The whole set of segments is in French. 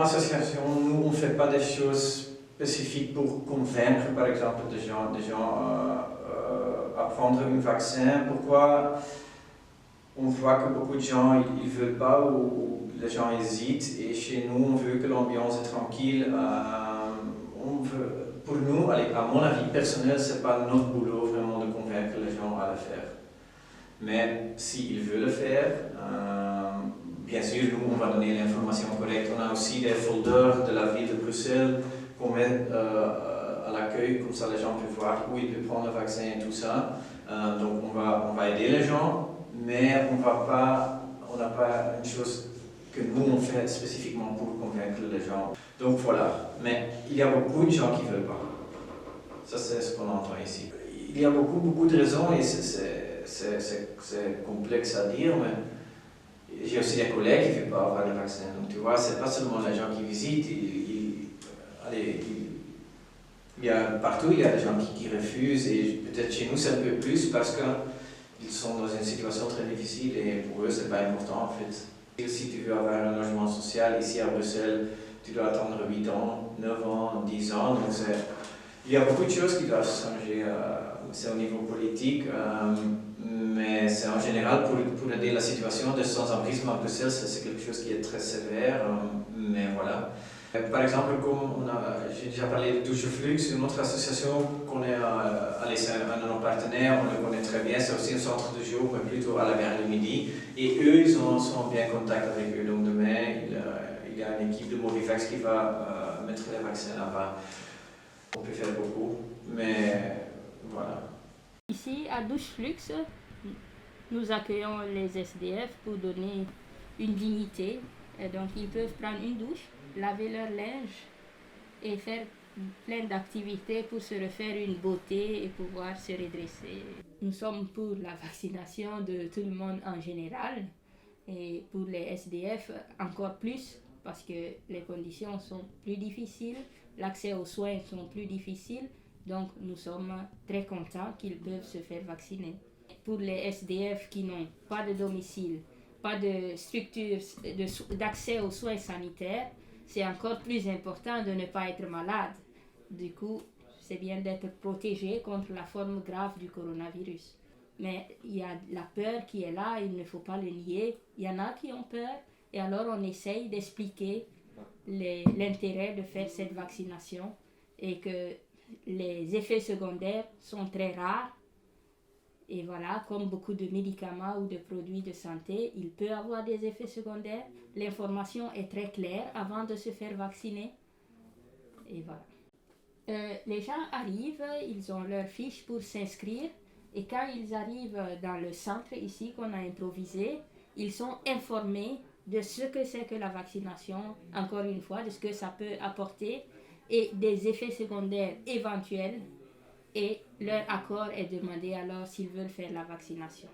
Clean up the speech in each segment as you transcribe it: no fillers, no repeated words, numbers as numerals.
association, nous, on ne fait pas des choses spécifiques pour convaincre, par exemple, des gens à prendre un vaccin. Pourquoi on voit que beaucoup de gens ne veulent pas ou les gens hésitent et chez nous, on veut que l'ambiance est tranquille. Pour nous, allez, à mon avis personnel, ce n'est pas notre boulot vraiment de convaincre les gens à le faire. Mais s'ils veulent le faire, bien sûr, nous, on va donner l'information correcte. On a aussi des folders de la ville de Bruxelles qu'on met à l'accueil, comme ça les gens peuvent voir où ils peuvent prendre le vaccin et tout ça. Donc on va aider les gens, mais on n'a pas une chose que nous on fait spécifiquement pour convaincre les gens. Donc voilà, mais il y a beaucoup de gens qui ne veulent pas. Ça c'est ce qu'on entend ici. Il y a beaucoup de raisons et c'est complexe à dire, mais j'ai aussi des collègues qui ne veulent pas avoir le vaccin. Donc tu vois, c'est pas seulement les gens qui visitent, partout il y a des gens qui refusent et peut-être chez nous c'est un peu plus parce qu'ils sont dans une situation très difficile et pour eux c'est pas important en fait. Et si tu veux avoir un logement social ici à Bruxelles, tu dois attendre 8 ans, 9 ans, 10 ans. Donc il y a beaucoup de choses qui doivent changer. C'est au niveau politique, mais c'est en général pour aider la situation de sans-abrisme à Bruxelles, c'est quelque chose qui est très sévère, mais voilà. Par exemple, comme j'ai déjà parlé de Toucheflux, une autre association qu'on est, c'est un de nos partenaires, on le connaît très bien, c'est aussi un centre de jour, mais plutôt à la gare de Midi. Et eux, ils sont bien en contact avec eux. Donc demain, il y a une équipe de Movivax qui va mettre les vaccins là-bas. On peut faire beaucoup, mais voilà. Ici, à Doucheflux, nous accueillons les SDF pour donner une dignité. Et donc, ils peuvent prendre une douche, laver leur linge et faire plein d'activités pour se refaire une beauté et pouvoir se redresser. Nous sommes pour la vaccination de tout le monde en général et pour les SDF encore plus parce que les conditions sont plus difficiles, l'accès aux soins sont plus difficiles, donc nous sommes très contents qu'ils peuvent se faire vacciner. Pour les SDF qui n'ont pas de domicile, pas de structure d'accès aux soins sanitaires, c'est encore plus important de ne pas être malade. Du coup, c'est bien d'être protégé contre la forme grave du coronavirus. Mais il y a la peur qui est là, il ne faut pas le nier. Il y en a qui ont peur et alors on essaye d'expliquer l'intérêt de faire cette vaccination et que les effets secondaires sont très rares. Et voilà, comme beaucoup de médicaments ou de produits de santé, il peut avoir des effets secondaires. L'information est très claire avant de se faire vacciner. Et voilà. Les gens arrivent, ils ont leur fiche pour s'inscrire. Et quand ils arrivent dans le centre ici qu'on a improvisé, ils sont informés de ce que c'est que la vaccination, encore une fois, de ce que ça peut apporter et des effets secondaires éventuels. Et leur accord est demandé alors s'ils veulent faire la vaccination.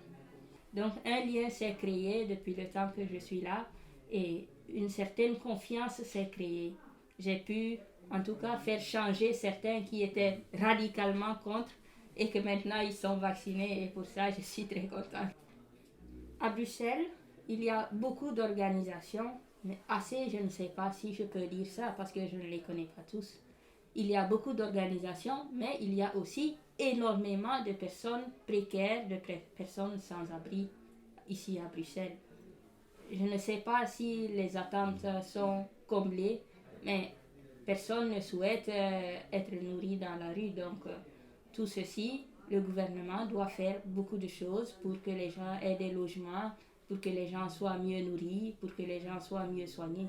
Donc un lien s'est créé depuis le temps que je suis là et une certaine confiance s'est créée. J'ai pu en tout cas faire changer certains qui étaient radicalement contre et que maintenant ils sont vaccinés et pour ça je suis très contente. À Bruxelles, il y a beaucoup d'organisations, mais assez, je ne sais pas si je peux dire ça parce que je ne les connais pas tous. Il y a beaucoup d'organisations, mais il y a aussi énormément de personnes précaires, de personnes sans abri ici à Bruxelles. Je ne sais pas si les attentes sont comblées, mais personne ne souhaite être nourri dans la rue. Donc, tout ceci, le gouvernement doit faire beaucoup de choses pour que les gens aient des logements, pour que les gens soient mieux nourris, pour que les gens soient mieux soignés.